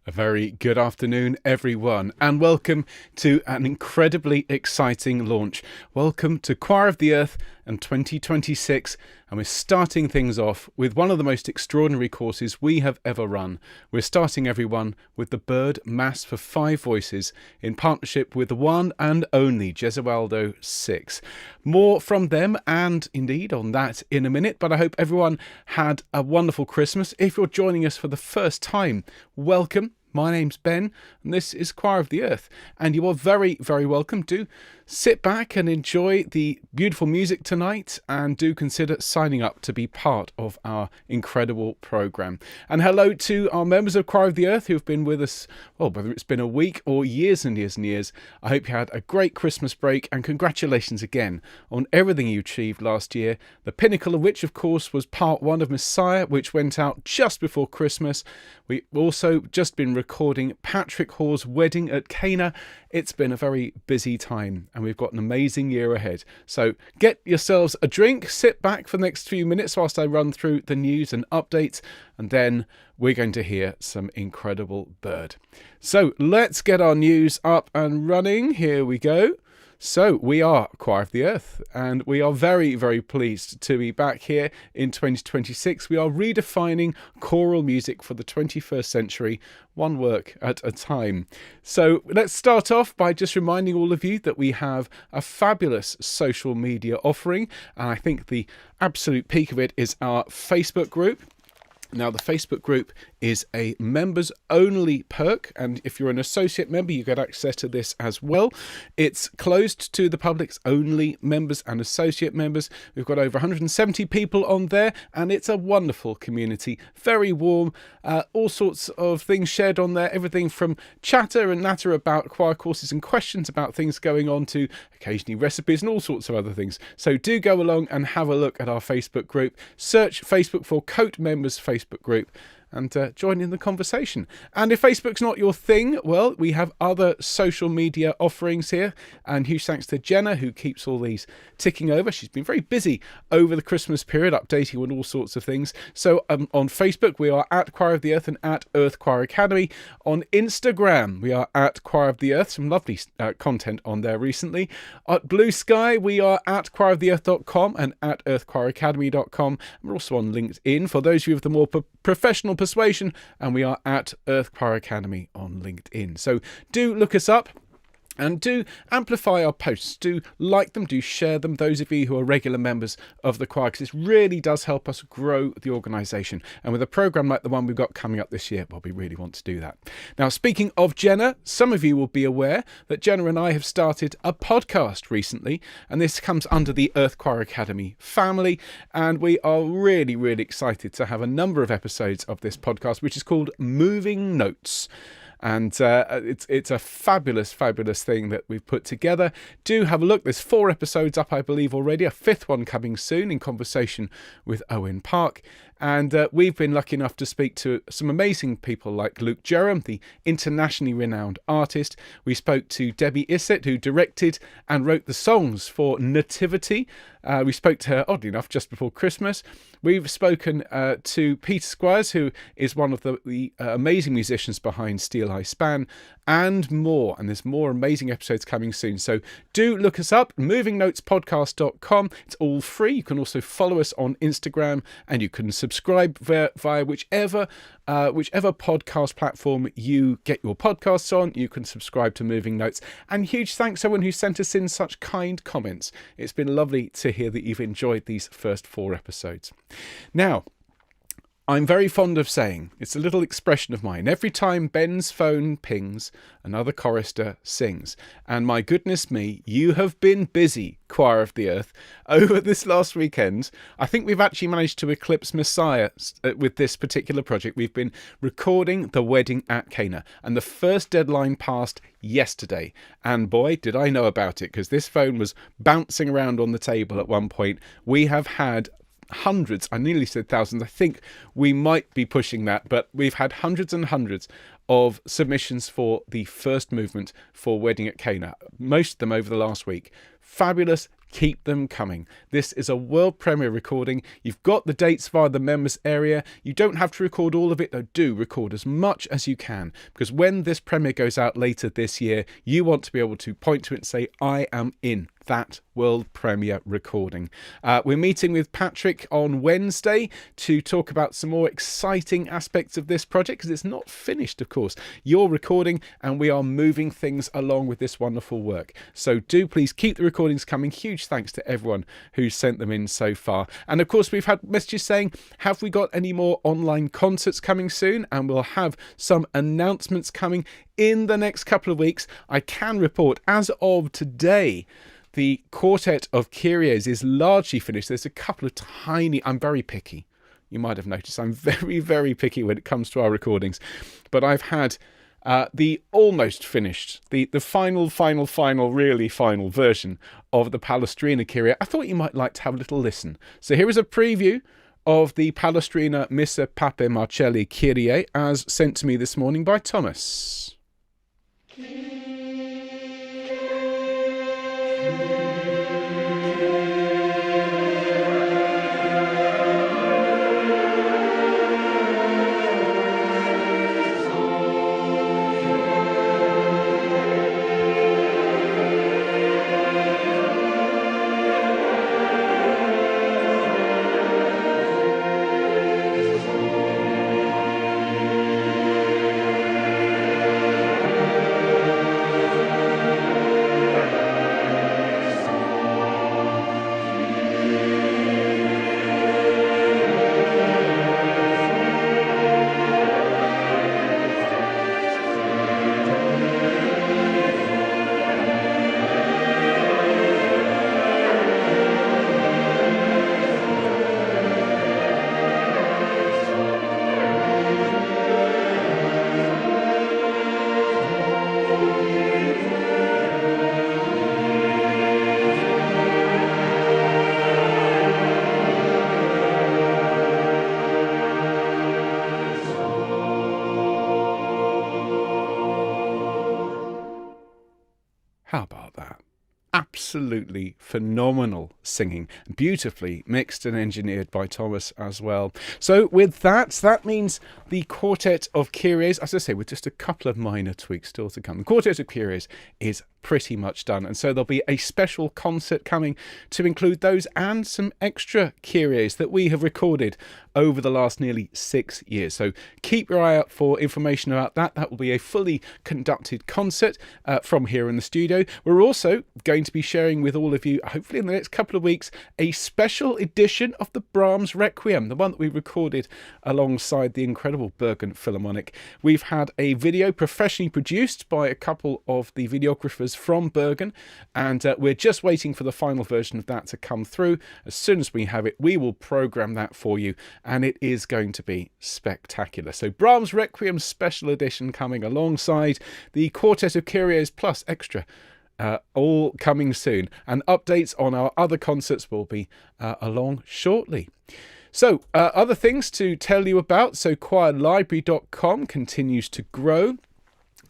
A very good afternoon, everyone, and welcome to an incredibly exciting launch. Welcome to Choir of the Earth and 2026, and we're starting things off with one of the most extraordinary courses we have ever run. We're starting everyone with the Byrd Mass for 5 voices in partnership with the one and only Gesualdo Six. More from them and indeed on that in a minute, but I hope everyone had a wonderful Christmas. If you're joining us for the first time, welcome. My name's Ben, and this is Choir of the Earth, and you are very, very welcome. Do sit back and enjoy the beautiful music tonight, and do consider signing up to be part of our incredible programme. And hello to our members of Choir of the Earth who've been with us, well, whether it's been a week or years and years and years. I hope you had a great Christmas break, and congratulations again on everything you achieved last year, the pinnacle of which, of course, was part 1 of Messiah, which went out just before Christmas. We've also just been recording Patrick Hall's wedding at Cana. It's been a very busy time, and we've got an amazing year ahead. So get yourselves a drink, sit back for the next few minutes whilst I run through the news and updates, and then we're going to hear some incredible Byrd. So let's get our news up and running. Here we go. So we are Choir of the Earth, and we are very, very pleased to be back here in 2026. We are redefining choral music for the 21st century, one work at a time. So let's start off by just reminding all of you that we have a fabulous social media offering, and I think the absolute peak of it is our Facebook group. Now, the Facebook group is a members-only perk, and if you're an associate member, you get access to this as well. It's closed to the public's only members and associate members. We've got over 170 people on there, and it's a wonderful community, very warm, all sorts of things shared on there, everything from chatter and natter about choir courses and questions about things going on to occasionally recipes and all sorts of other things. So do go along and have a look at our Facebook group. Search Facebook for Coat Members Facebook group and join in the conversation. And if Facebook's not your thing, well, we have other social media offerings here, and huge thanks to Jenna, who keeps all these ticking over. She's been very busy over the Christmas period, updating on all sorts of things. So on Facebook, we are at Choir of the Earth and at Earth Choir Academy. On Instagram, we are at Choir of the Earth. Some lovely content on there recently. At Blue Sky, we are at choiroftheearth.com and at earthchoiracademy.com. We're also on LinkedIn for those of you with the more professional persuasion, and we are at Earth Choir Academy on LinkedIn. So do look us up and do amplify our posts, do like them, do share them, those of you who are regular members of the choir, because this really does help us grow the organisation. And with a programme like the one we've got coming up this year, well, we really want to do that. Now, speaking of Jenna, some of you will be aware that Jenna and I have started a podcast recently, and this comes under the Earth Choir Academy family, and we are really, really excited to have a number of episodes of this podcast, which is called Moving Notes. And it's a fabulous, fabulous thing that we've put together. Do have a look. There's 4 episodes up, I believe, already. A 5th one coming soon in conversation with Owen Park. And we've been lucky enough to speak to some amazing people like Luke Jerram, the internationally renowned artist. We spoke to Debbie Issett, who directed and wrote the songs for Nativity. We spoke to her, oddly enough, just before Christmas. We've spoken to Peter Squires, who is one of the amazing musicians behind Steel Eye Span, and more. And there's more amazing episodes coming soon. So do look us up, movingnotespodcast.com. It's all free. You can also follow us on Instagram, and you can subscribe via whichever podcast platform you get your podcasts on. You can subscribe to Moving Notes. And huge thanks to everyone who sent us in such kind comments. It's been lovely to hear that you've enjoyed these first 4 episodes. Now, I'm very fond of saying, it's a little expression of mine, every time Ben's phone pings, another chorister sings. And my goodness me, you have been busy, Choir of the Earth, over this last weekend. I think we've actually managed to eclipse Messiah with this particular project. We've been recording the wedding at Cana, and the first deadline passed yesterday. And boy, did I know about it, because this phone was bouncing around on the table at one point. We have had hundreds, I nearly said thousands, I think we might be pushing that, but we've had hundreds and hundreds of submissions for the first movement for Wedding at Cana, most of them over the last week. Fabulous. keep them coming. This is a world premiere recording. You've got the dates via the members area. You don't have to record all of it, though. Do record as much as you can, because when this premiere goes out later this year, you want to be able to point to it and say, I am in that world premiere recording. We're meeting with Patrick on Wednesday to talk about some more exciting aspects of this project, because it's not finished, of course. You're recording and we are moving things along with this wonderful work. So do please keep the recordings coming. Huge thanks to everyone who's sent them in so far. And of course, we've had messages saying, have we got any more online concerts coming soon? And we'll have some announcements coming in the next couple of weeks. I can report, as of today, the quartet of Kyries is largely finished. There's a couple of I'm very picky. You might have noticed I'm very, very picky when it comes to our recordings. But I've had the almost finished, the final, really final version of the Palestrina Kyrie. I thought you might like to have a little listen. So here is a preview of the Palestrina Missa Pape Marcelli Kyrie as sent to me this morning by Thomas. How about that? Absolutely phenomenal singing, beautifully mixed and engineered by Thomas as well. So with that means the Quartet of Kyries, as I say, with just a couple of minor tweaks still to come. The Quartet of Kyries is pretty much done, and so there'll be a special concert coming to include those and some extra Kyries that we have recorded over the last nearly 6 years. So keep your eye out for information about that. That will be a fully conducted concert from here in the studio. We're also going to be sharing with all of you, hopefully in the next couple of weeks, a special edition of the Brahms Requiem, the one that we recorded alongside the incredible Bergen Philharmonic. We've had a video professionally produced by a couple of the videographers from Bergen, and we're just waiting for the final version of that to come through. As soon as we have it, we will program that for you, and it is going to be spectacular. So Brahms Requiem special edition coming alongside the Quartet of Kyries plus extra, all coming soon, and updates on our other concerts will be along shortly. So other things to tell you about. So choirlibrary.com continues to grow.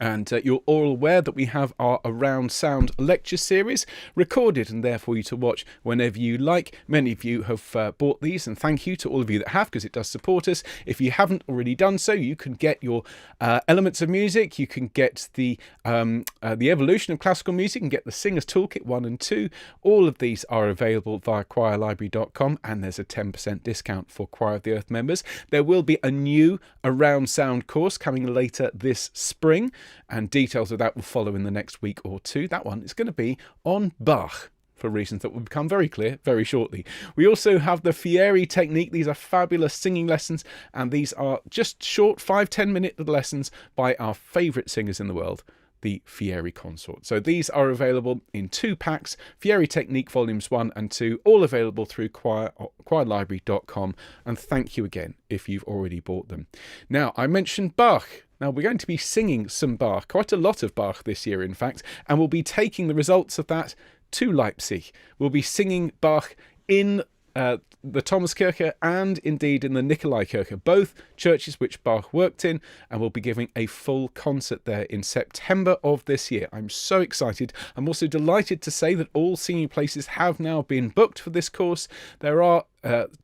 And you're all aware that we have our Around Sound lecture series recorded and there for you to watch whenever you like. Many of you have bought these, and thank you to all of you that have, because it does support us. If you haven't already done so, you can get your Elements of Music, you can get the Evolution of Classical Music, and get the Singer's Toolkit 1 and 2. All of these are available via choirlibrary.com, and there's a 10% discount for Choir of the Earth members. There will be a new Around Sound course coming later this spring, and details of that will follow in the next week or two. That one is going to be on Bach, for reasons that will become very clear very shortly. We also have the Fieri technique. These are fabulous singing lessons, and these are just short 5-10 minute lessons by our favourite singers in the world, the Fieri Consort. So these are available in 2 packs, Fieri Technique Volumes 1 and 2, all available through choirlibrary.com, and thank you again if you've already bought them. Now, I mentioned Bach. Now, we're going to be singing some Bach, quite a lot of Bach this year, in fact, and we'll be taking the results of that to Leipzig. We'll be singing Bach in the Thomaskirche and indeed in the Nikolaikirche, both churches which Bach worked in, and we'll be giving a full concert there in September of this year. I'm so excited. I'm also delighted to say that all singing places have now been booked for this course. There are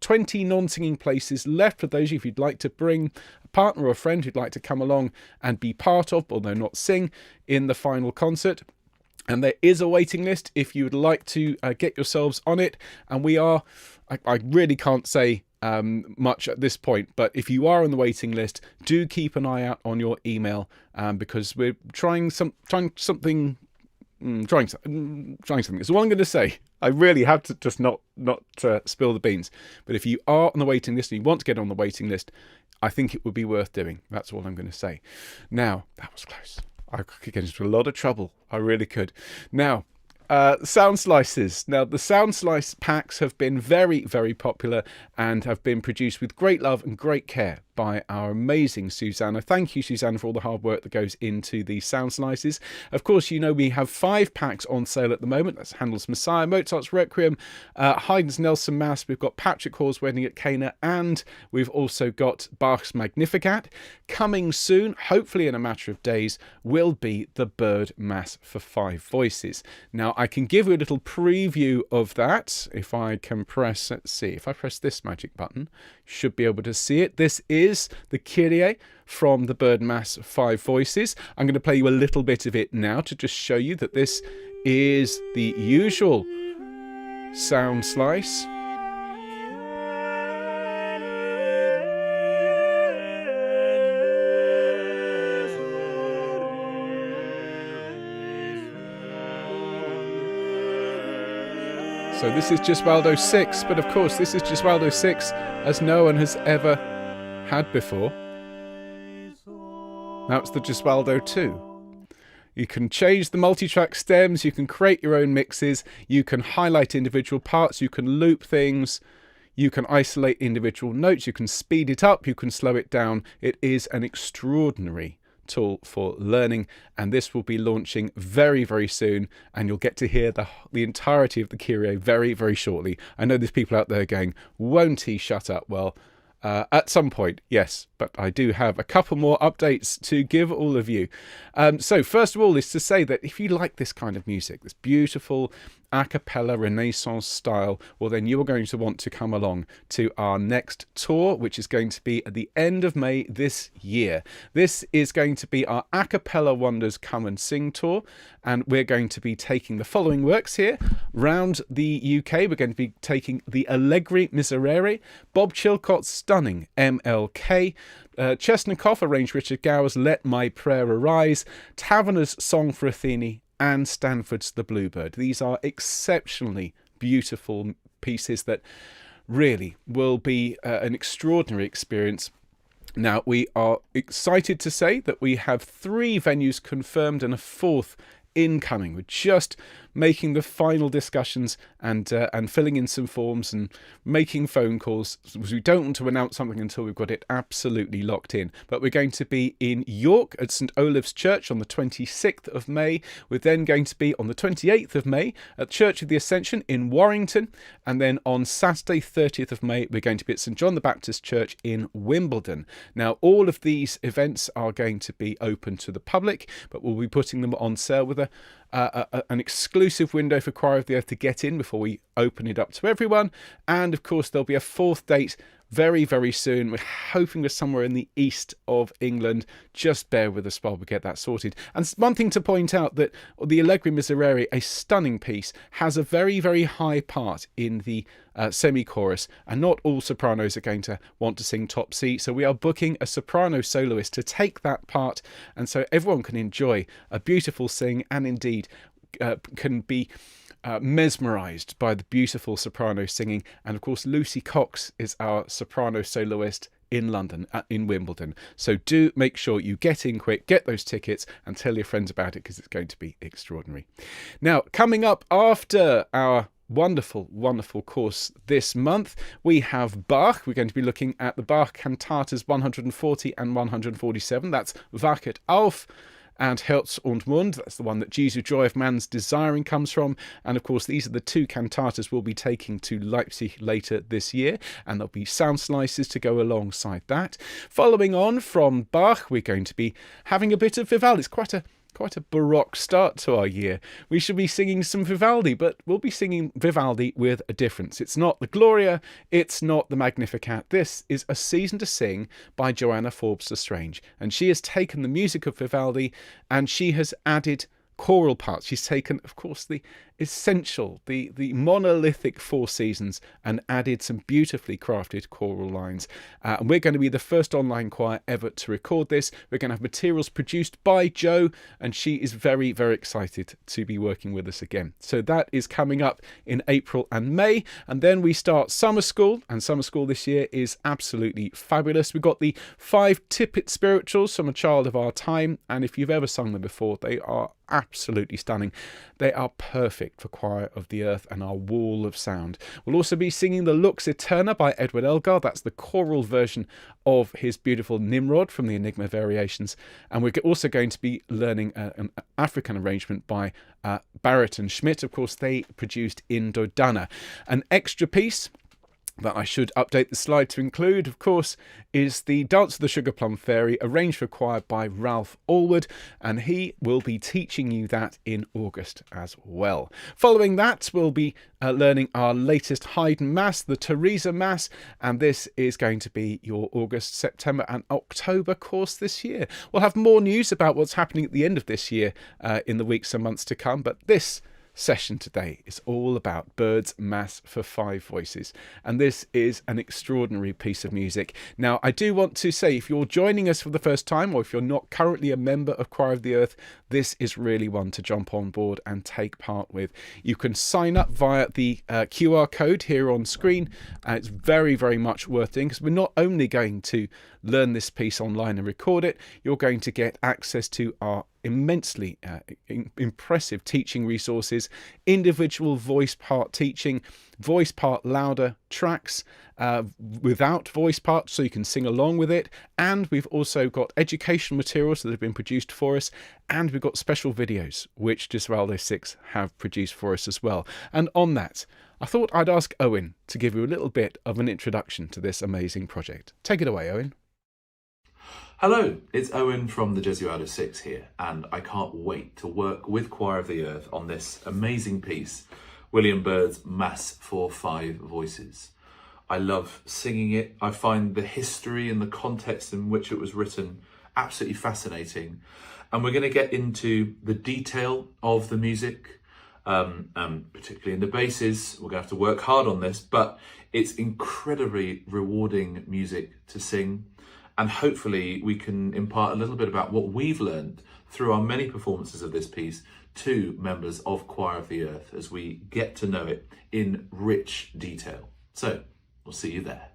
20 non-singing places left for those of you if you'd like to bring a partner or a friend who'd like to come along and be part of, although not sing, in the final concert. And there is a waiting list if you would like to get yourselves on it. And we are, I really can't say much at this point, but if you are on the waiting list, do keep an eye out on your email because we're trying something. Trying something is all I'm going to say. I really have to just not spill the beans. But if you are on the waiting list and you want to get on the waiting list, I think it would be worth doing. That's all I'm going to say. Now, that was close. I could get into a lot of trouble. I really could. Now, sound slices. Now, the sound slice packs have been very, very popular and have been produced with great love and great care by our amazing Susanna. Thank you, Susanna, for all the hard work that goes into these sound slices. Of course, you know we have 5 packs on sale at the moment. That's Handel's Messiah, Mozart's Requiem, Haydn's Nelson Mass. We've got Patrick Hall's Wedding at Cana, and we've also got Bach's Magnificat. Coming soon, hopefully in a matter of days, will be the Byrd Mass for 5 voices. Now, I can give you a little preview of that if I can press, let's see, if I press this magic button, you should be able to see it. This is the Kyrie from the Byrd Mass 5 voices. I'm going to play you a little bit of it now to just show you that this is the usual sound slice. So this is Gesualdo Six, but of course this is Gesualdo Six as no one has ever had before. Now it's the Gesualdo 2. You can change the multi-track stems, you can create your own mixes, you can highlight individual parts, you can loop things, you can isolate individual notes, you can speed it up, you can slow it down. It is an extraordinary tool for learning, and this will be launching very, very soon, and you'll get to hear the entirety of the Kyrie very, very shortly. I know there's people out there going, won't he shut up? Well, at some point, yes, but I do have a couple more updates to give all of you. So first of all is to say that if you like this kind of music, this beautiful a cappella Renaissance style, well then you are going to want to come along to our next tour, which is going to be at the end of May this year. This is going to be our A Cappella Wonders Come and Sing tour, and we're going to be taking the following works here round the UK. We're going to be taking the Allegri Miserere, Bob Chilcott's stunning MLK, Chesnikoff arranged Richard Gower's Let My Prayer Arise, Taverner's Song for Athene, and Stanford's The Bluebird. These are exceptionally beautiful pieces that really will be an extraordinary experience. Now, we are excited to say that we have 3 venues confirmed and a 4th incoming. We're just making the final discussions and filling in some forms and making phone calls, because we don't want to announce something until we've got it absolutely locked in. But we're going to be in York at St Olave's Church on the 26th of May. We're then going to be on the 28th of May at Church of the Ascension in Warrington, and then on Saturday 30th of May we're going to be at St John the Baptist Church in Wimbledon. Now, all of these events are going to be open to the public, but we'll be putting them on sale with an exclusive window for Choir of the Earth to get in before we open it up to everyone. And of course there'll be a 4th date very, very soon. We're hoping we're somewhere in the east of England. Just bear with us while we get that sorted. And one thing to point out, that the Allegri Miserere, a stunning piece, has a very, very high part in the semi-chorus, and not all sopranos are going to want to sing top C, so we are booking a soprano soloist to take that part, and so everyone can enjoy a beautiful sing, and indeed can be mesmerised by the beautiful soprano singing. And of course Lucy Cox is our soprano soloist in London, in Wimbledon. So do make sure you get in quick, get those tickets and tell your friends about it, because it's going to be extraordinary. Now, coming up after our wonderful, wonderful course this month, we have Bach. We're going to be looking at the Bach cantatas 140 and 147. That's Wachet auf. and Herz und Mund. That's the one that Jesus, Joy of Man's Desiring comes from. And of course, these are the two cantatas we'll be taking to Leipzig later this year, and there'll be sound slices to go alongside that. Following on from Bach, we're going to be having a bit of Vivaldi. It's quite a baroque start to our year. We should be singing some Vivaldi, but we'll be singing Vivaldi with a difference. It's not the Gloria, it's not the Magnificat. This is A Season to Sing by Joanna Forbes Lestrange, and she has taken the music of Vivaldi and she has added choral parts. She's taken, of course, the essential, the monolithic Four Seasons and added some beautifully crafted choral lines. And we're going to be the first online choir ever to record this. We're going to have materials produced by Jo, and she is very, very excited to be working with us again. So that is coming up in April and May. And then we start summer school, and summer school this year is absolutely fabulous. We've got the 5 Tippett spirituals from A Child of Our Time, and if you've ever sung them before, they are absolutely stunning. They are perfect for Choir of the Earth and our wall of sound. We'll also be singing the Lux Eterna by Edward Elgar. That's the choral version of his beautiful Nimrod from the Enigma Variations. And we're also going to be learning an African arrangement by Barrett and Schmidt. Of course, they produced In Dodana. An extra piece that I should update the slide to include, of course, is the Dance of the Sugar Plum Fairy, arranged for choir by Ralph Allwood, and he will be teaching you that in August as well. Following that, we'll be learning our latest Haydn Mass, the Teresa Mass, and this is going to be your August, September and October course this year. We'll have more news about what's happening at the end of this year in the weeks and months to come, but this session today is all about Byrd's Mass for 5 voices, and this is an extraordinary piece of music. Now, I do want to say, if you're joining us for the first time, or if you're not currently a member of Choir of the Earth, this is really one to jump on board and take part with. You can sign up via the QR code here on screen, and it's very, very much worth doing, because we're not only going to learn this piece online and record it, you're going to get access to our immensely impressive teaching resources, individual voice part teaching, voice part louder tracks without voice part, so you can sing along with it, and we've also got educational materials that have been produced for us, and we've got special videos which Gesualdo Six have produced for us as well. And on that, I thought I'd ask Owen to give you a little bit of an introduction to this amazing project. Take it away, Owen. Hello, it's Owen from the Gesualdo Six here, and I can't wait to work with Choir of the Earth on this amazing piece, William Byrd's Mass for 5 voices. I love singing it. I find the history and the context in which it was written absolutely fascinating. And we're going to get into the detail of the music, particularly in the basses. We're going to have to work hard on this, but it's incredibly rewarding music to sing. And hopefully we can impart a little bit about what we've learned through our many performances of this piece to members of Choir of the Earth as we get to know it in rich detail. So we'll see you there.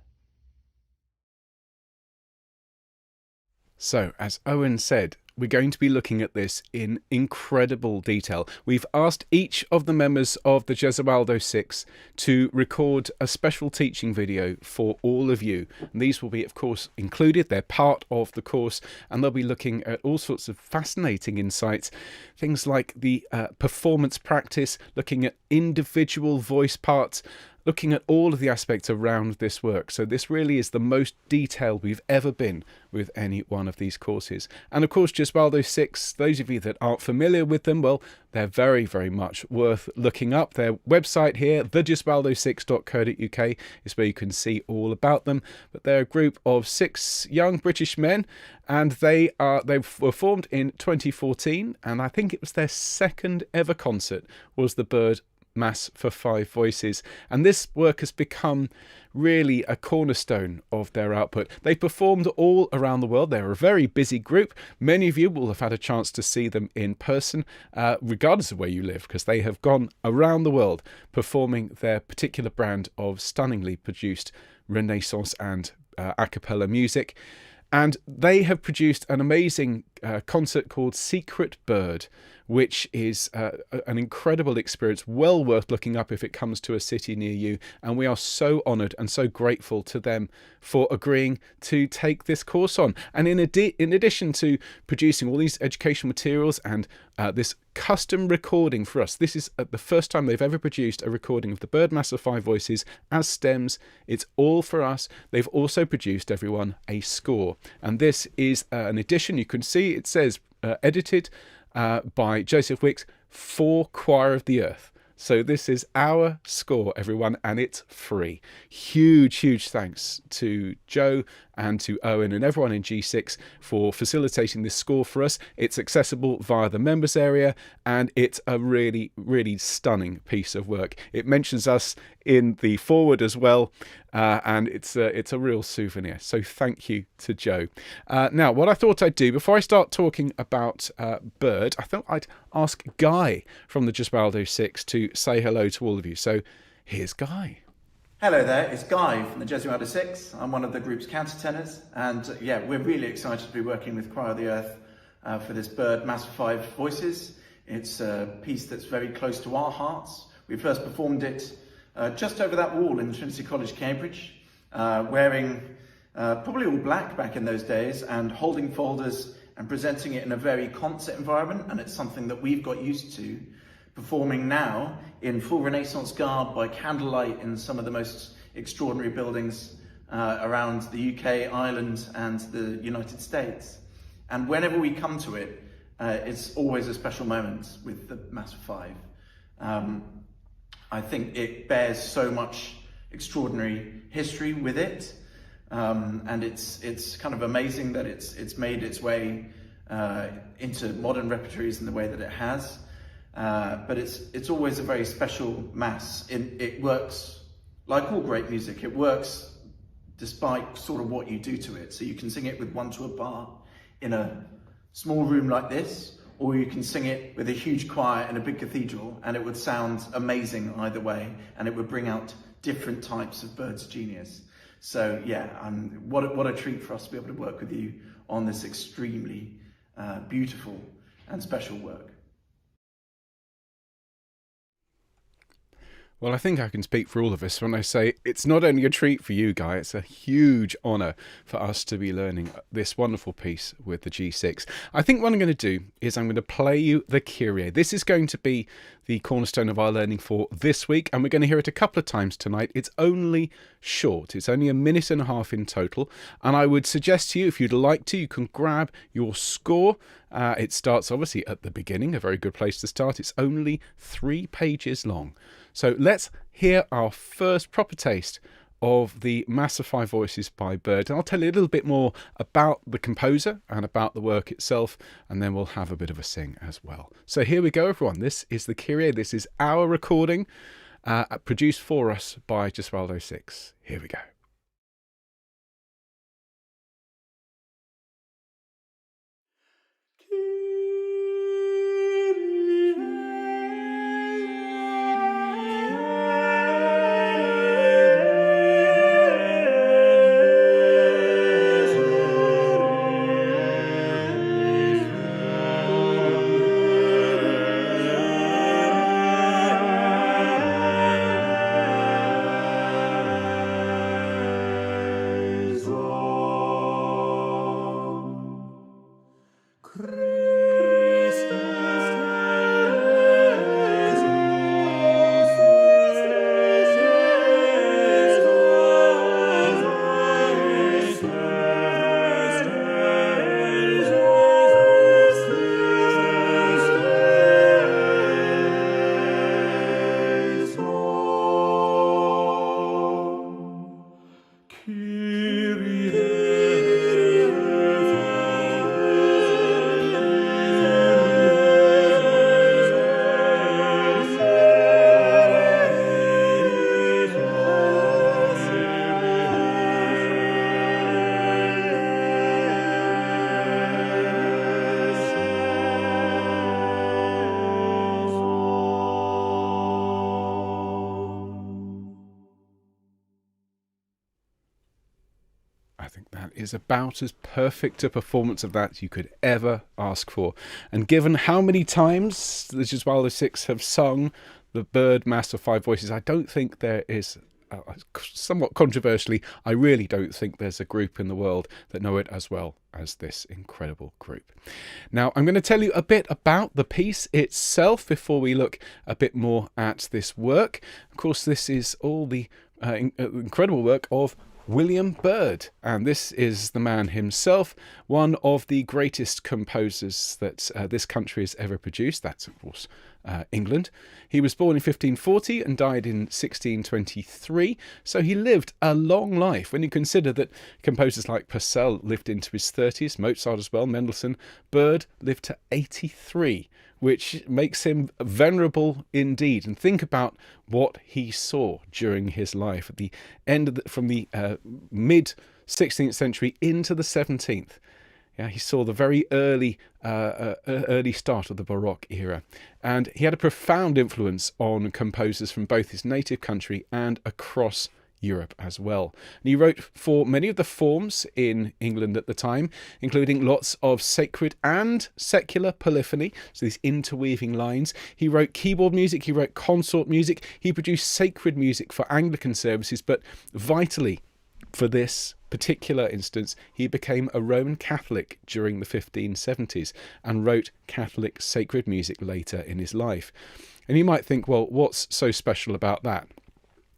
So, as Owen said, we're going to be looking at this in incredible detail. We've asked each of the members of the Gesualdo Six to record a special teaching video for all of you. And these will be, of course, included. They're part of the course, and they'll be looking at all sorts of fascinating insights. Things like the performance practice, looking at individual voice parts, looking at all of the aspects around this work. So this really is the most detailed we've ever been with any one of these courses. And of course, Gesualdo Six, those of you that aren't familiar with them, well, they're very, very much worth looking up. Their website here, thegesualdo6.co.uk, is where you can see all about them. But they're a group of 6 young British men, and they were formed in 2014, and I think it was their second ever concert was the Byrd Mass for 5 voices, and this work has become really a cornerstone of their output. They've performed all around the world. They're a very busy group. Many of you will have had a chance to see them in person, regardless of where you live, because they have gone around the world performing their particular brand of stunningly produced Renaissance and a cappella music. And they have produced an amazing concert called Secret Byrd, which is an incredible experience, well worth looking up if it comes to a city near you. And we are so honoured and so grateful to them for agreeing to take this course on. And in addition to producing all these educational materials and this custom recording for us, this is the first time they've ever produced a recording of the Byrd Mass of Five Voices as stems. It's all for us. They've also produced, everyone, a score. And this is an edition. You can see it says edited by Joseph Wicks for Choir of the Earth. So this is our score, everyone, and it's free. Huge thanks to Joe and to Owen and everyone in G6 for facilitating this score for us. It's accessible via the members area, and it's a really stunning piece of work. It mentions us in the forward as well, and it's a real souvenir. So thank you to Joe. Now, what I thought I'd do before I start talking about Byrd, I thought I'd ask Guy from the Gesualdo Six to say hello to all of you. So here's Guy. Hello there, it's Guy from the Gesualdo Six. I'm one of the group's countertenors, and yeah, we're really excited to be working with Choir of the Earth for this Byrd Mass of Five Voices. It's a piece that's very close to our hearts. We first performed it just over that wall in Trinity College, Cambridge, wearing probably all black back in those days and holding folders and presenting it in a very concert environment, and it's something that we've got used to performing now in full Renaissance garb by candlelight in some of the most extraordinary buildings around the UK, Ireland and the United States. And whenever we come to it, it's always a special moment with the Mass of Five. I think it bears so much extraordinary history with it, and it's kind of amazing that it's made its way into modern repertories in the way that it has. But it's always a very special mass. It works like all great music. It works despite sort of what you do to it. So you can sing it with one tuba bar in a small room like this, or you can sing it with a huge choir in a big cathedral, and it would sound amazing either way, and it would bring out different types of Byrd's genius. So yeah, what a treat for us to be able to work with you on this extremely beautiful and special work. Well, I think I can speak for all of us when I say it's not only a treat for you, Guy, it's a huge honour for us to be learning this wonderful piece with the G6. I think what I'm going to do is I'm going to play you the Kyrie. This is going to be the cornerstone of our learning for this week, and we're going to hear it a couple of times tonight. It's only short. It's only 1.5 minutes in total, and I would suggest to you, if you'd like to, you can grab your score. It starts obviously at the beginning, a very good place to start. It's only 3 pages long. So let's hear our first proper taste of the Mass of Five Voices by Byrd. And I'll tell you a little bit more about the composer and about the work itself, and then we'll have a bit of a sing as well. So here we go, everyone. This is the Kyrie. This is our recording, produced for us by Gesualdo Six. Here we go. and is about as perfect a performance of that you could ever ask for. And given how many times the Gesualdo Six have sung the Byrd Mass of Five Voices, I don't think there is, somewhat controversially, I really don't think there's a group in the world that know it as well as this incredible group. Now, I'm going to tell you a bit about the piece itself before we look a bit more at this work. Of course, this is all the incredible work of William Byrd, and this is the man himself, one of the greatest composers that this country has ever produced. That's, of course, England. He was born in 1540 and died in 1623, so he lived a long life. When you consider that composers like Purcell lived into his 30s, Mozart as well, Mendelssohn, Byrd lived to 83, which makes him venerable indeed. And think about what he saw during his life at the end of from the mid 16th century into the 17th. Yeah, he saw the very early start of the Baroque era, and he had a profound influence on composers from both his native country and across Europe as well. And he wrote for many of the forms in England at the time, including lots of sacred and secular polyphony, so these interweaving lines. He wrote keyboard music, he wrote consort music, he produced sacred music for Anglican services, but vitally, for this particular instance, he became a Roman Catholic during the 1570s and wrote Catholic sacred music later in his life. And you might think, well, what's so special about that?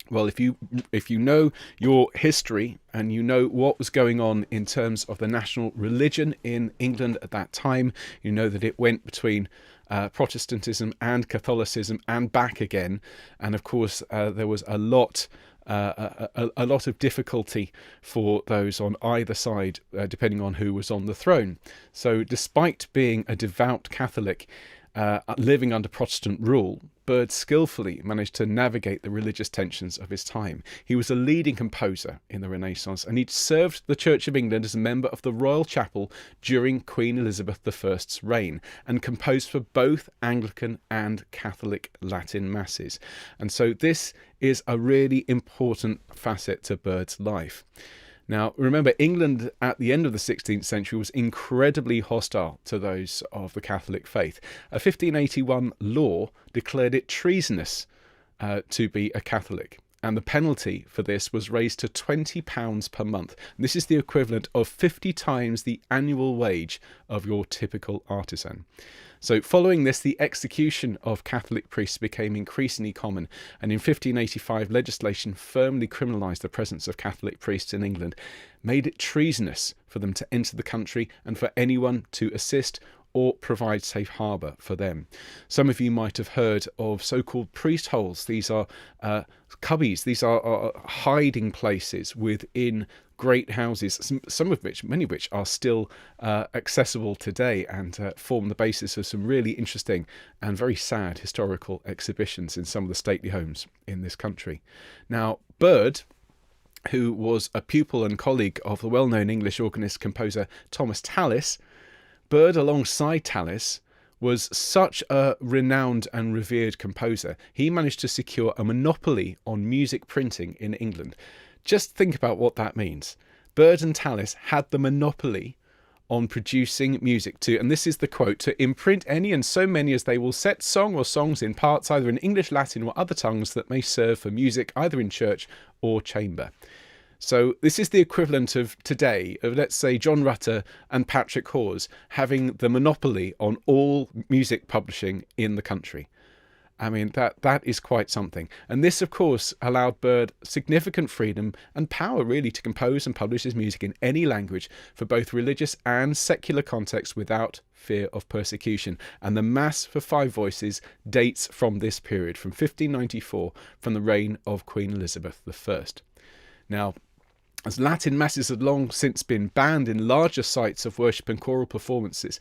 Well, if you know your history and you know what was going on in terms of the national religion in England at that time, you know that it went between Protestantism and Catholicism and back again. And of course, there was a lot of difficulty for those on either side, depending on who was on the throne. So despite being a devout Catholic, living under Protestant rule, Byrd skillfully managed to navigate the religious tensions of his time. He was a leading composer in the Renaissance, and he'd served the Church of England as a member of the Royal Chapel during Queen Elizabeth I's reign, and composed for both Anglican and Catholic Latin masses. And so this is a really important facet to Byrd's life. Now, remember, England at the end of the 16th century was incredibly hostile to those of the Catholic faith. A 1581 law declared it treasonous to be a Catholic, and the penalty for this was raised to £20 per month. And this is the equivalent of 50 times the annual wage of your typical artisan. So following this, the execution of Catholic priests became increasingly common, and in 1585 legislation firmly criminalised the presence of Catholic priests in England, made it treasonous for them to enter the country and for anyone to assist or provide safe harbour for them. Some of you might have heard of so-called priest holes. These are cubbies, these are hiding places within great houses, many of which are still accessible today and form the basis of some really interesting and very sad historical exhibitions in some of the stately homes in this country. Now, Byrd, who was a pupil and colleague of the well-known English organist composer Thomas Tallis, Byrd, alongside Tallis, was such a renowned and revered composer, he managed to secure a monopoly on music printing in England. Just think about what that means. Byrd and Tallis had the monopoly on producing music to, and this is the quote, to imprint any and so many as they will set song or songs in parts either in English, Latin or other tongues that may serve for music either in church or chamber. So this is the equivalent of today of, let's say, John Rutter and Patrick Hawes having the monopoly on all music publishing in the country. I mean, that is quite something. And this, of course, allowed Byrd significant freedom and power, really, to compose and publish his music in any language for both religious and secular contexts without fear of persecution. And the Mass for Five Voices dates from this period, from 1594, from the reign of Queen Elizabeth I. Now, as Latin masses had long since been banned in larger sites of worship and choral performances,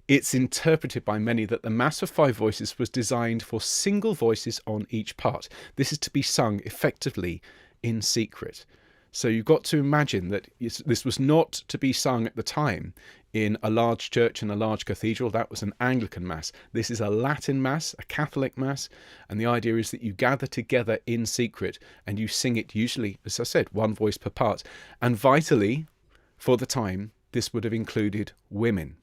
it's interpreted by many that the Mass for Five Voices was designed for single voices on each part. This is to be sung effectively in secret. So you've got to imagine that this was not to be sung at the time in a large church and a large cathedral. That was an Anglican Mass. This is a Latin Mass, a Catholic Mass, and the idea is that you gather together in secret and you sing it usually, as I said, one voice per part. And vitally, for the time, this would have included women.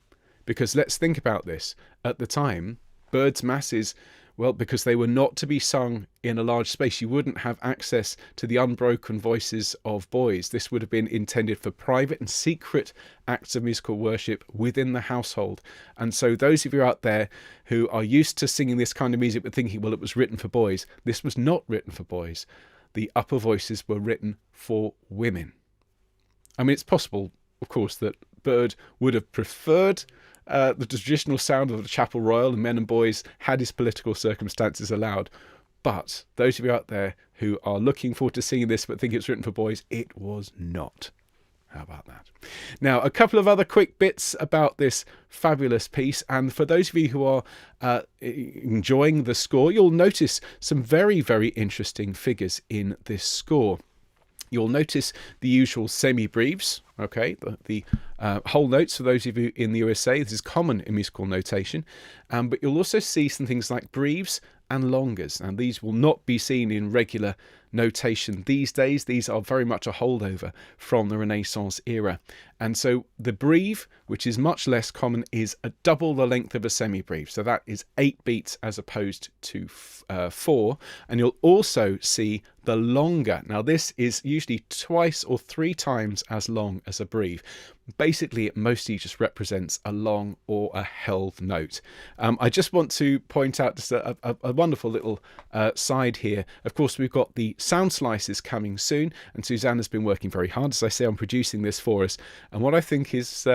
Because let's think about this. At the time, Byrd's masses, well, because they were not to be sung in a large space, you wouldn't have access to the unbroken voices of boys. This would have been intended for private and secret acts of musical worship within the household. And so those of you out there who are used to singing this kind of music but thinking, well, it was written for boys, this was not written for boys. The upper voices were written for women. I mean, it's possible, of course, that Byrd would have preferred the traditional sound of the Chapel Royal and Men and Boys had his political circumstances allowed. But those of you out there who are looking forward to singing this but think it's written for boys, it was not. How about that? Now, a couple of other quick bits about this fabulous piece. And for those of you who are enjoying the score, you'll notice some very, very interesting figures in this score. You'll notice the usual semi-breves, okay, the whole notes for those of you in the USA. This is common in musical notation, but you'll also see some things like breves and longers, and these will not be seen in regular notation these days. These are very much a holdover from the Renaissance era. And so the breve, which is much less common, is double the length of a semi-breve. So that is 8 beats as opposed to 4. And you'll also see the longer. Now this is usually twice or 3 times as long as a breve. Basically, it mostly just represents a long or a held note. I just want to point out just a wonderful little side here. Of course, we've got the sound slices coming soon, and Suzanne has been working very hard, as I say, on producing this for us. And what I think is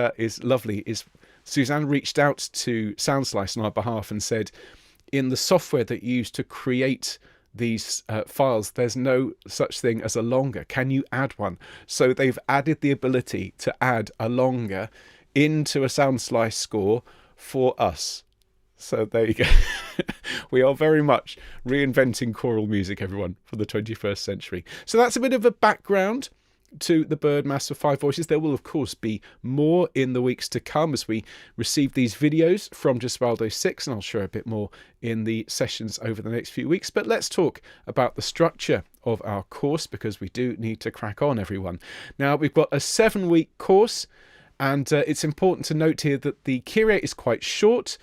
lovely is Suzanne reached out to Soundslice on our behalf and said, in the software that you use to create these files, there's no such thing as a longer. Can you add one? So they've added the ability to add a longer into a Soundslice score for us. So there you go. We are very much reinventing choral music, everyone, for the 21st century. So that's a bit of a background to the Byrd Mass for 5 voices. There will, of course, be more in the weeks to come as we receive these videos from Gesualdo Six, and I'll share a bit more in the sessions over the next few weeks. But let's talk about the structure of our course, because we do need to crack on, everyone. Now, we've got a 7-week course, and it's important to note here that the Kyrie is quite short,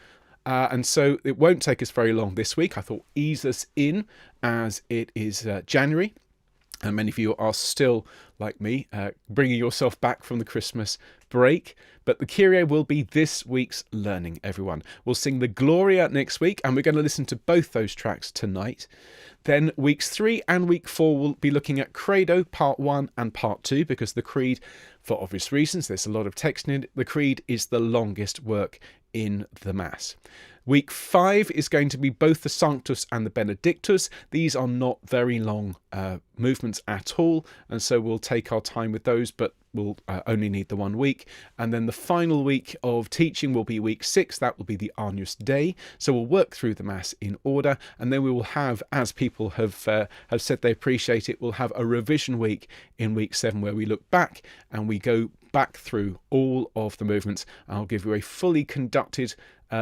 and so it won't take us very long this week. I thought ease us in as it is January. And many of you are still, like me, bringing yourself back from the Christmas break. But the Kyrie will be this week's learning, everyone. We'll sing the Gloria next week, and we're going to listen to both those tracks tonight. Then weeks 3 and week 4 will be looking at Credo Part 1 and Part 2, because the Creed, for obvious reasons, there's a lot of text in it. The Creed is the longest work in the Mass. Week 5 is going to be both the Sanctus and the Benedictus. These are not very long movements at all, and so we'll take our time with those, but we'll only need the 1 week. And then the final week of teaching will be week 6. That will be the Agnus Dei. So we'll work through the Mass in order, and then we will have, as people have said they appreciate it, we'll have a revision week in week 7 where we look back and we go back through all of the movements. I'll give you a fully conducted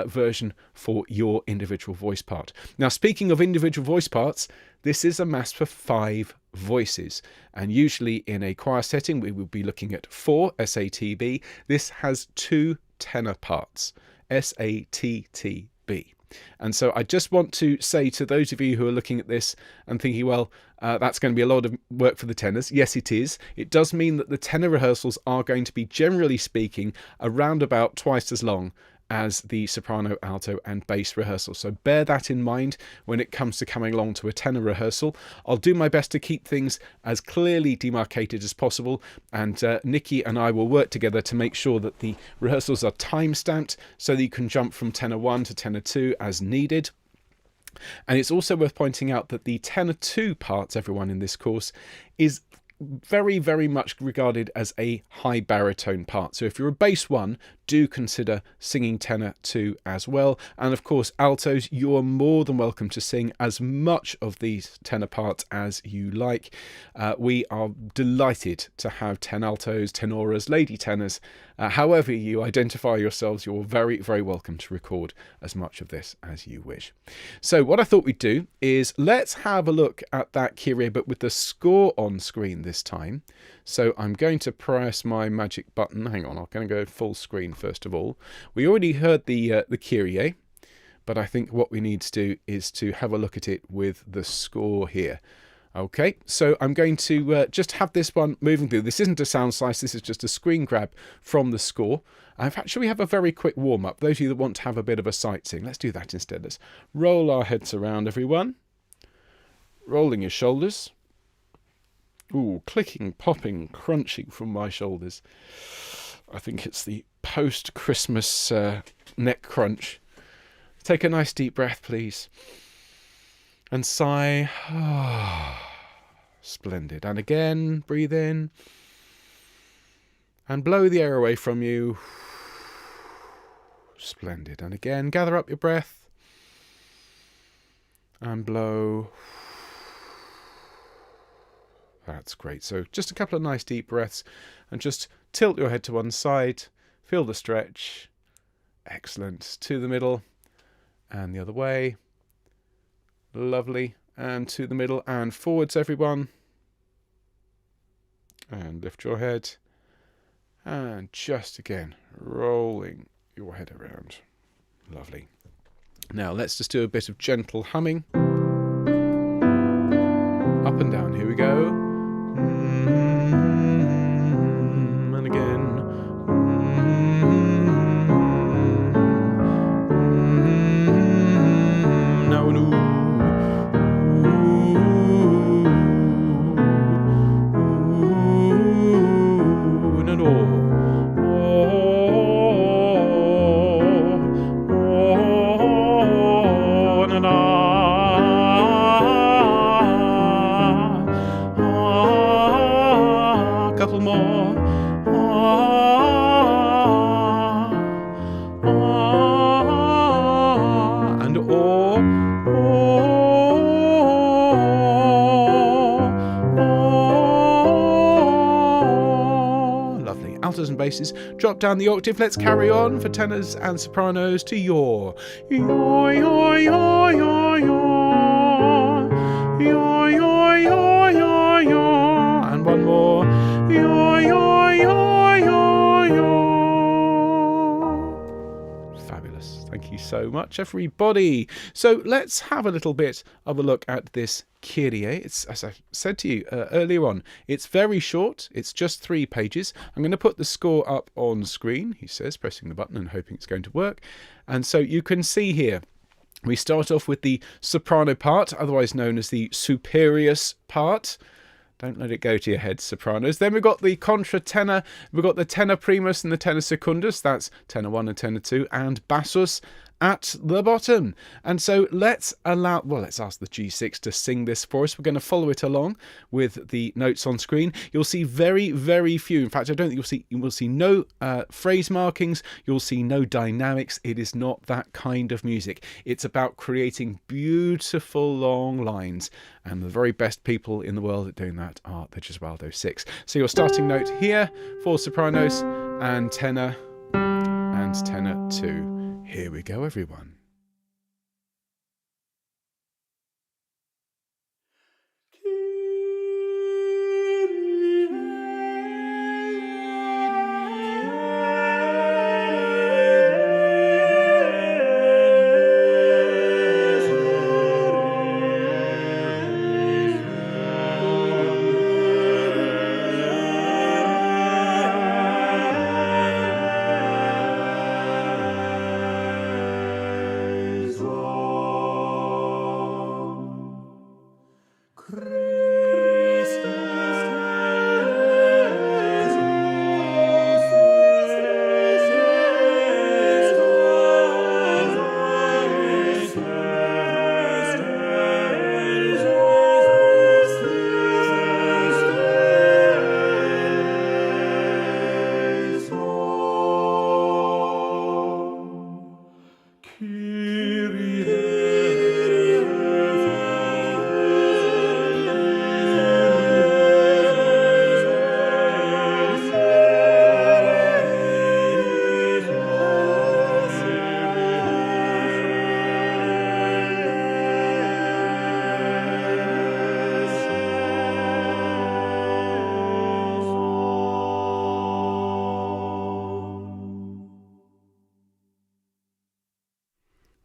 version for your individual voice part. Now, speaking of individual voice parts, this is a Mass for 5 voices, and usually in a choir setting we will be looking at 4 SATB. This has 2 tenor parts, SATTB. And so I just want to say to those of you who are looking at this and thinking, well, that's going to be a lot of work for the tenors. Yes, it is. It does mean that the tenor rehearsals are going to be, generally speaking, around about twice as long as the soprano, alto and bass rehearsal. So bear that in mind when it comes to coming along to a tenor rehearsal. I'll do my best to keep things as clearly demarcated as possible, and Nikki and I will work together to make sure that the rehearsals are time-stamped so that you can jump from tenor 1 to tenor 2 as needed. And it's also worth pointing out that the tenor 2 parts, everyone, in this course, is very, very much regarded as a high baritone part. So if you're a bass 1, do consider singing tenor 2 as well. And of course, altos, you are more than welcome to sing as much of these tenor parts as you like. We are delighted to have tenaltos, tenoras, lady tenors However you identify yourselves, you're very, very welcome to record as much of this as you wish. So what I thought we'd do is let's have a look at that Kyrie, but with the score on screen this time. So I'm going to press my magic button. Hang on, I'm going to go full screen first of all. We already heard the Kyrie, but I think what we need to do is to have a look at it with the score here. Okay, so I'm going to just have this one moving through. This isn't a sound slice, this is just a screen grab from the score. In fact, shall we have a very quick warm-up? Those of you that want to have a bit of a sightseeing, let's do that instead. Let's roll our heads around, everyone. Rolling your shoulders. Ooh, clicking, popping, crunching from my shoulders. I think it's the post-Christmas neck crunch. Take a nice deep breath, please. And sigh. Splendid. And again, breathe in. And blow the air away from you. Splendid. And again, gather up your breath. And blow. That's great. So just a couple of nice deep breaths. And just tilt your head to one side. Feel the stretch. Excellent. To the middle. And the other way. Lovely. And to the middle and forwards, everyone. And lift your head. And just again, rolling your head around. Lovely. Now let's just do a bit of gentle humming. Up and down. Here we go. And again. Now and ooh. Couple more. And lovely. Altos and basses. Drop down the octave. Let's carry on for tenors and sopranos to yaw. Yaw, yaw, yaw, yaw, yaw. Yaw, yaw, yaw, yaw, yaw. And one more. Yaw, yaw, yaw, yaw, yaw. Fabulous. Thank you so much, everybody. So let's have a little bit of a look at this Kyrie. It's, as I said to you earlier on, it's very short. It's just 3 pages. I'm going to put the score up on screen, he says, pressing the button and hoping it's going to work. And so you can see here, we start off with the soprano part, otherwise known as the superius part. Don't let it go to your head, sopranos. Then we've got the contratenor, we've got the tenor primus and the tenor secundus, that's tenor 1 and tenor 2, and bassus at the bottom. And so let's ask the G6 to sing this for us. We're going to follow it along with the notes on screen. You'll see very, very few. In fact, I don't think you will see no phrase markings. You'll see no dynamics. It is not that kind of music. It's about creating beautiful long lines. And the very best people in the world at doing that are the Gesualdo Six. So your starting note here for sopranos and tenor 2. Here we go, everyone.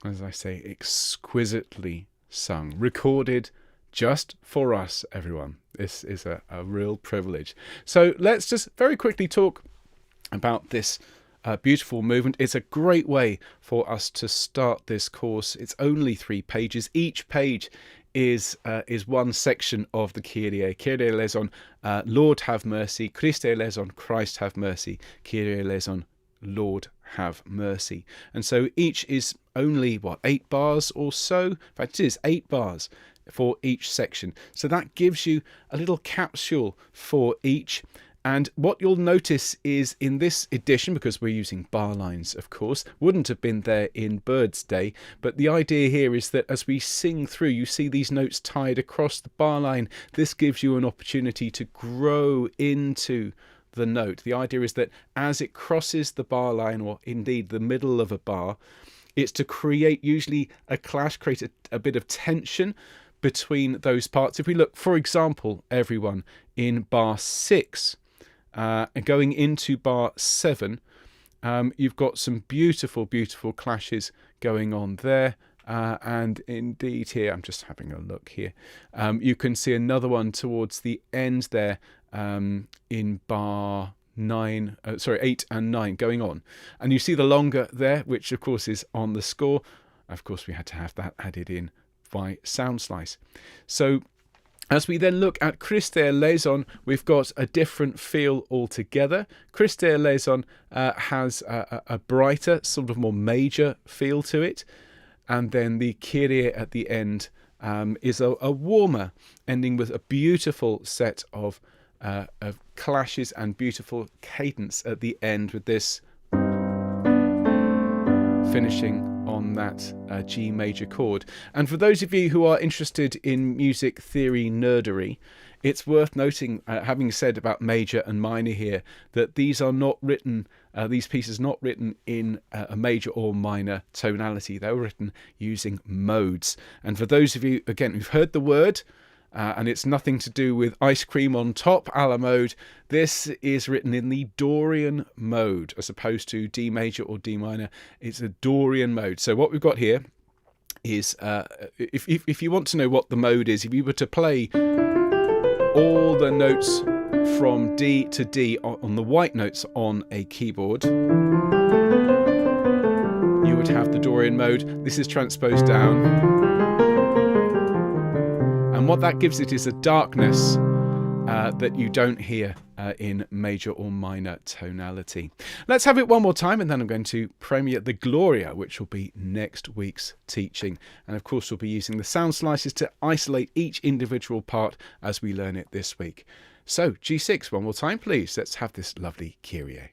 as I say, exquisitely sung, recorded just for us, everyone. This is a real privilege. So let's just very quickly talk about this beautiful movement. It's a great way for us to start this course. It's only 3 pages. Each page is one section of the Kyrie. Kyrie eleison, Lord have mercy. Christe eleison, Christ have mercy. Kyrie eleison, Lord have mercy. And so each is only 8 bars or so. In fact, it is 8 bars for each section. So that gives you a little capsule for each. And what you'll notice is in this edition, because we're using bar lines, of course, wouldn't have been there in Byrd's day, but the idea here is that as we sing through, you see these notes tied across the bar line. This gives you an opportunity to grow into the note. The idea is that as it crosses the bar line, or indeed the middle of a bar, it's to create usually a clash, create a bit of tension between those parts. If we look, for example, everyone, in bar 6, and going into bar 7, you've got some beautiful, beautiful clashes going on there. And indeed here, I'm just having a look here, you can see another one towards the end there in bar 8 and 9 going on. And you see the longer there, which of course is on the score. Of course, we had to have that added in by sound slice. So as we then look at Christe eleison, we've got a different feel altogether. Christe eleison has a brighter, sort of more major feel to it. And then the Kyrie at the end is a warmer, ending with a beautiful set of clashes and beautiful cadence at the end, with this finishing on that G major chord. And for those of you who are interested in music theory nerdery, it's worth noting, having said about major and minor here, that these are not written, these pieces not written in a major or minor tonality. They were written using modes. And for those of you, again, who've heard the word, and it's nothing to do with ice cream on top a la mode, this is written in the Dorian mode as opposed to D major or D minor. It's a Dorian mode. So what we've got here is, if you want to know what the mode is, if you were to play all the notes from D to D on the white notes on a keyboard, you would have the Dorian mode. This is transposed down. And what that gives it is a darkness that you don't hear in major or minor tonality. Let's have it one more time, and then I'm going to premiere the Gloria, which will be next week's teaching. And of course, we'll be using the sound slices to isolate each individual part as we learn it this week. So G6, one more time, please. Let's have this lovely Kyrie.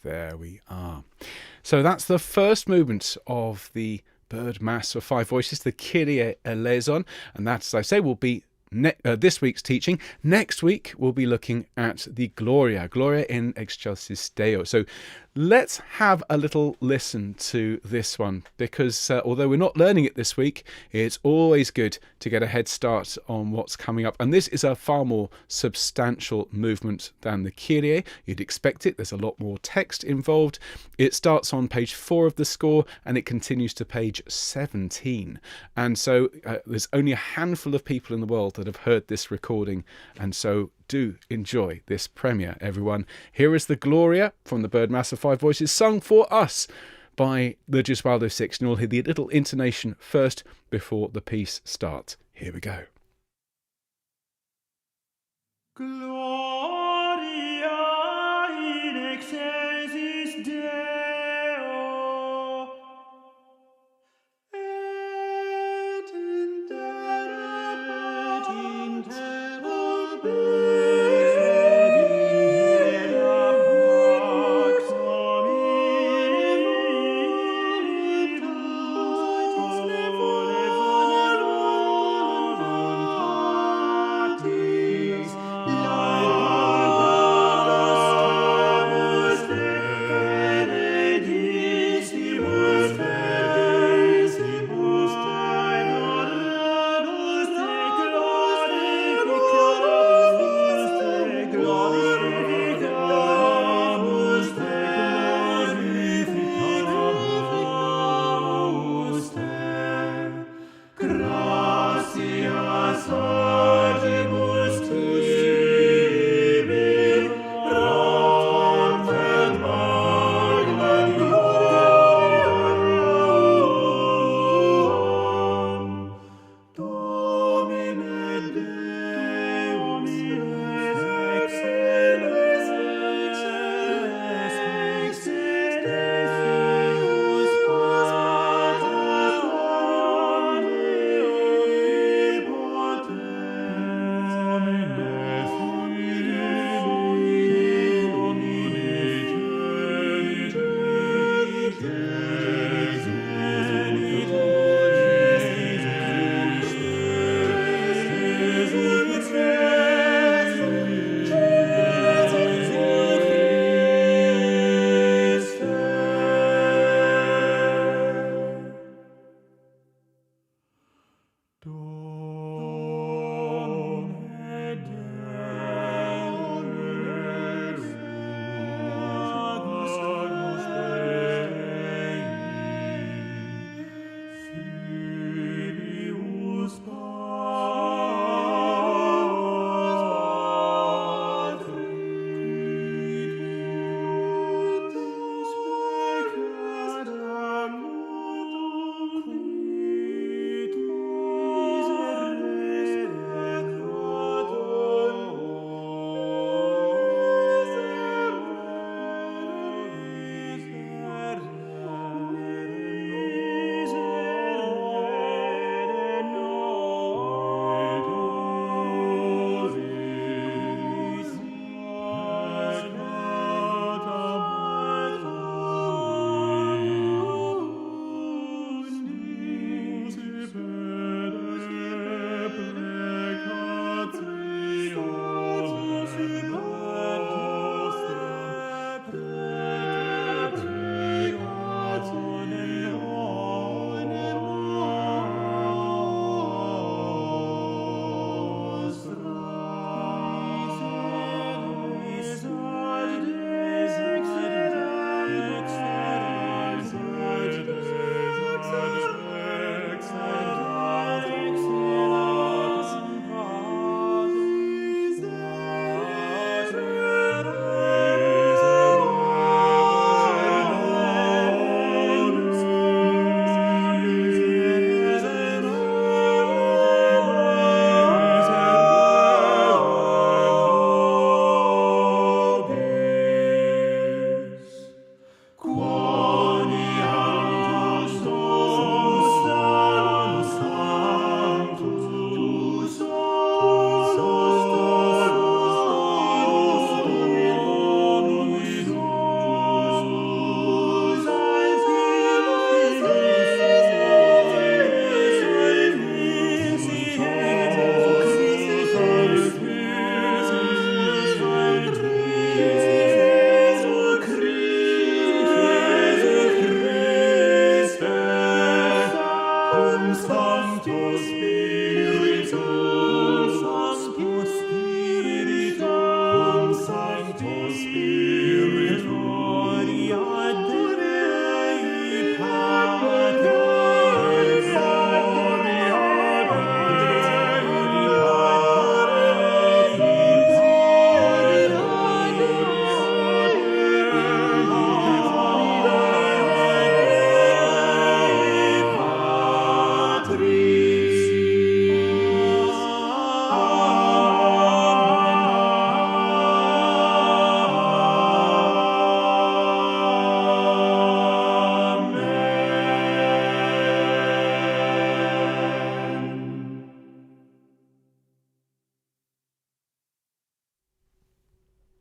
There we are. So that's the first movement of the Byrd Mass for 5 voices, the Kyrie eleison, and that, as I say, will be this week's teaching. Next week, we'll be looking at the Gloria in Excelsis Deo. So let's have a little listen to this one, because although we're not learning it this week, it's always good to get a head start on what's coming up. And this is a far more substantial movement than the Kyrie. You'd expect it. There's a lot more text involved. It starts on page 4 of the score and it continues to page 17. And so there's only a handful of people in the world that have heard this recording. And so do enjoy this premiere, everyone. Here is the Gloria from the Byrd Mass of 5 voices, sung for us by the Gesualdo Six. And you'll hear the little intonation first before the piece starts. Here we go. Gloria in excelsis Deo, et in terra pax, voluntatis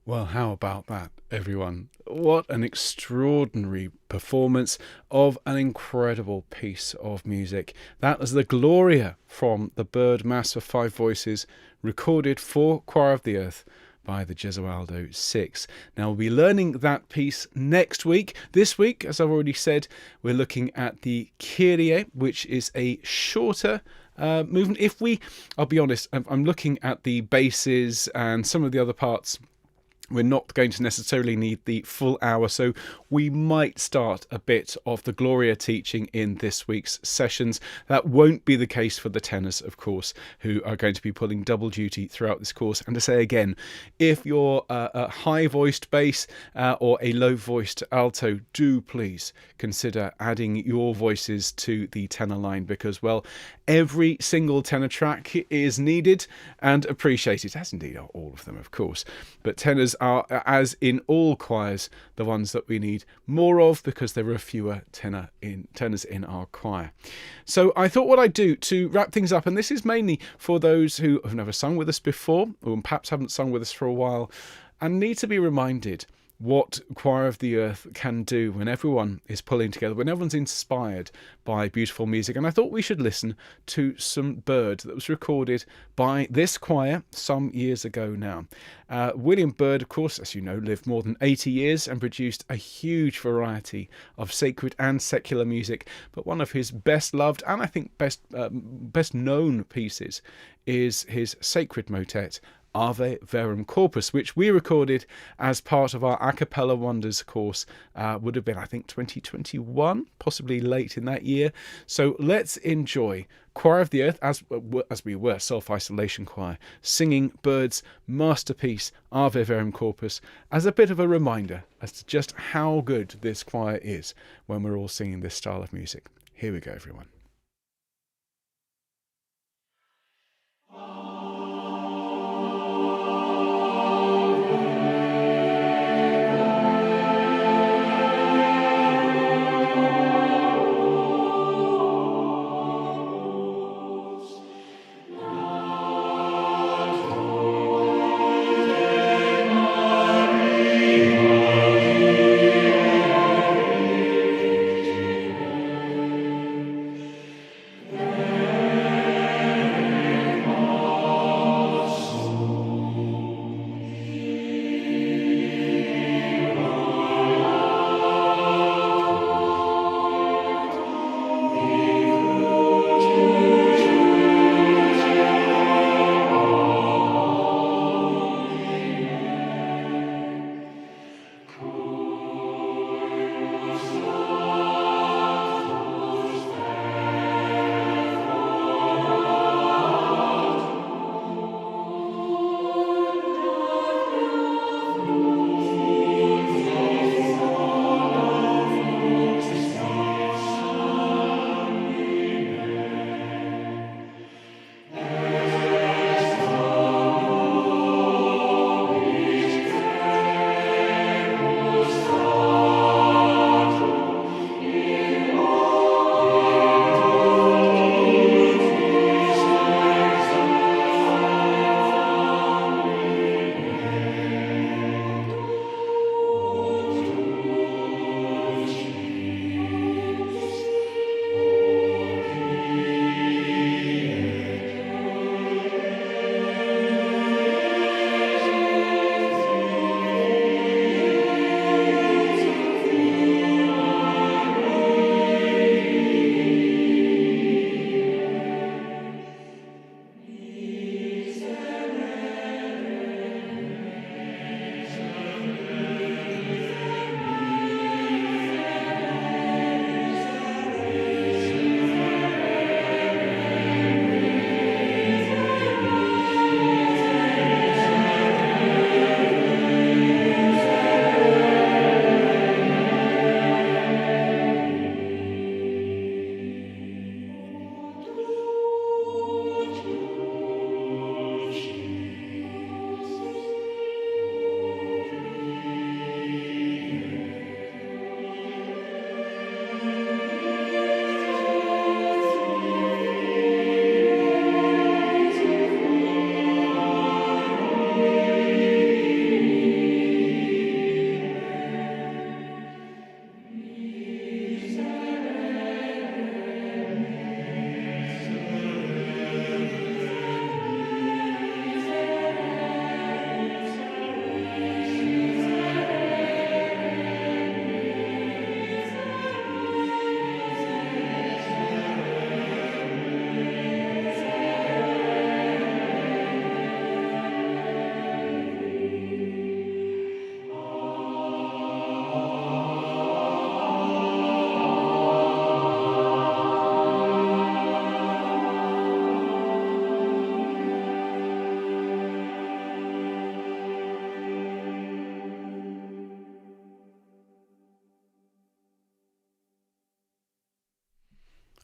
Well, how about that, everyone? What an extraordinary performance of an incredible piece of music. That was the Gloria from the Byrd Mass for five voices, recorded for Choir of the Earth by the Gesualdo Six. Now, we'll be learning that piece next week. This week, as I've already said, we're looking at the Kyrie, which is a shorter movement. I'll be honest, I'm looking at the basses and some of the other parts. We're not going to necessarily need the full hour, so we might start a bit of the Gloria teaching in this week's sessions. That won't be the case for the tenors, of course, who are going to be pulling double duty throughout this course. And to say again, if you're a high-voiced bass or a low-voiced alto, do please consider adding your voices to the tenor line, because, well, every single tenor track is needed and appreciated, as indeed are all of them, of course. But tenors are, as in all choirs, the ones that we need more of, because there are fewer tenors in our choir. So I thought what I'd do to wrap things up, and this is mainly for those who have never sung with us before, or perhaps haven't sung with us for a while, and need to be reminded what Choir of the Earth can do when everyone is pulling together, when everyone's inspired by beautiful music. And I thought we should listen to some Byrd that was recorded by this choir some years ago now. William Byrd, of course, as you know, lived more than 80 years and produced a huge variety of sacred and secular music. But one of his best loved and I think best known pieces is his sacred motet, Ave Verum Corpus, which we recorded as part of our A Cappella Wonders course. Would have been, I think, 2021, possibly late in that year. So let's enjoy Choir of the Earth, as we were self-isolation choir, singing Byrd's masterpiece, Ave Verum Corpus, as a bit of a reminder as to just how good this choir is when we're all singing this style of music. Here we go, everyone.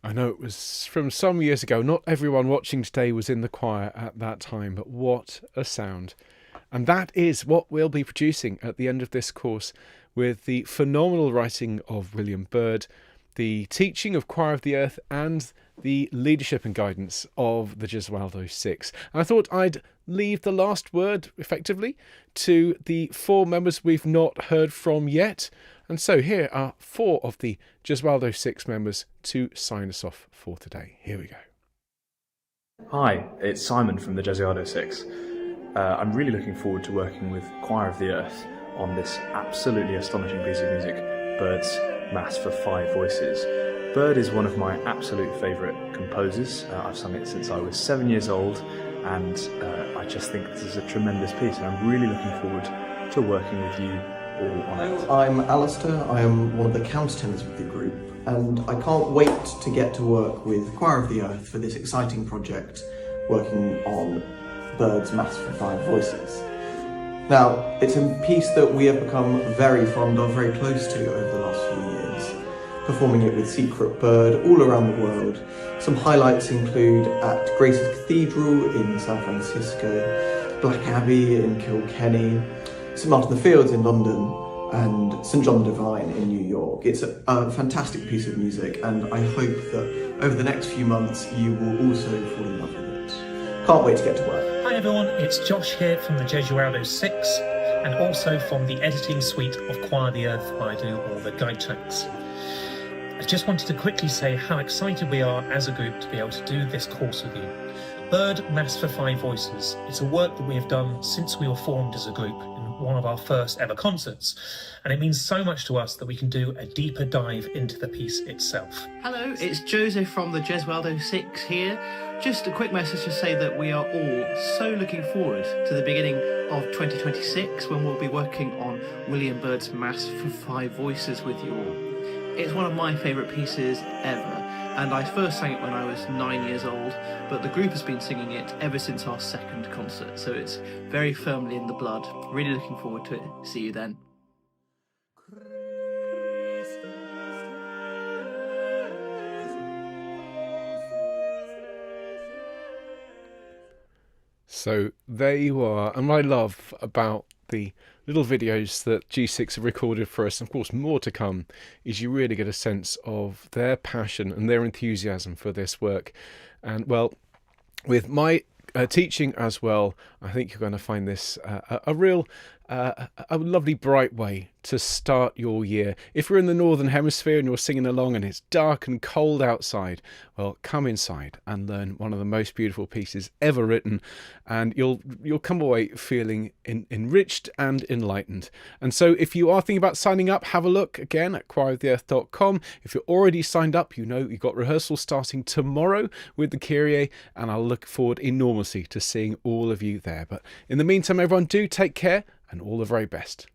I know it was from some years ago. Not everyone watching today was in the choir at that time, but what a sound. And that is what we'll be producing at the end of this course, with the phenomenal writing of William Byrd, the teaching of Choir of the Earth, and the leadership and guidance of the Gesualdo Six. And I thought I'd leave the last word, effectively, to the 4 members we've not heard from yet. And so here are 4 of the Gesualdo Six members to sign us off for today. Here we go. Hi, it's Simon from the Gesualdo Six. I'm really looking forward to working with Choir of the Earth on this absolutely astonishing piece of music, Byrd's Mass for 5 voices. Byrd is one of my absolute favourite composers. I've sung it since I was 7 years old, and I just think this is a tremendous piece, and I'm really looking forward to working with you all on it. I'm Alistair, I am one of the countertenors with the group, and I can't wait to get to work with Choir of the Earth for this exciting project, working on Byrd's Mass for 5 voices. Now, it's a piece that we have become very fond of, very close to over the last few years, performing it with Secret Byrd all around the world. Some highlights include at Grace's Cathedral in San Francisco, Black Abbey in Kilkenny, St Martin the Fields in London, and St John the Divine in New York. It's a fantastic piece of music, and I hope that over the next few months you will also fall in love with it. Can't wait to get to work. Hi everyone, it's Josh here from the Gesualdo Six, and also from the editing suite of Choir of the Earth, where I do all the guide tracks. I just wanted to quickly say how excited we are as a group to be able to do this course with you. Byrd Mass for 5 voices. It's a work that we have done since we were formed as a group in one of our first ever concerts, and it means so much to us that we can do a deeper dive into the piece itself. Hello, it's Joseph from the Gesualdo Six here. Just a quick message to say that we are all so looking forward to the beginning of 2026, when we'll be working on William Byrd's Mass for 5 voices with you all. It's one of my favourite pieces ever, and I first sang it when I was 9 years old, but the group has been singing it ever since our second concert, so it's very firmly in the blood. Really looking forward to it. See you then. So there you are, and what I love about the little videos that G6 have recorded for us, and of course more to come, is you really get a sense of their passion and their enthusiasm for this work. And well, with my teaching as well, I think you're going to find this a real a lovely bright way to start your year. If you're in the Northern Hemisphere and you're singing along and it's dark and cold outside, well, come inside and learn one of the most beautiful pieces ever written, and you'll come away feeling enriched and enlightened. And so if you are thinking about signing up, have a look again at choiroftheearth.com. If you're already signed up, you know you've got rehearsal starting tomorrow with the Kyrie, and I'll look forward enormously to seeing all of you there. But in the meantime, everyone, do take care, and all the very best.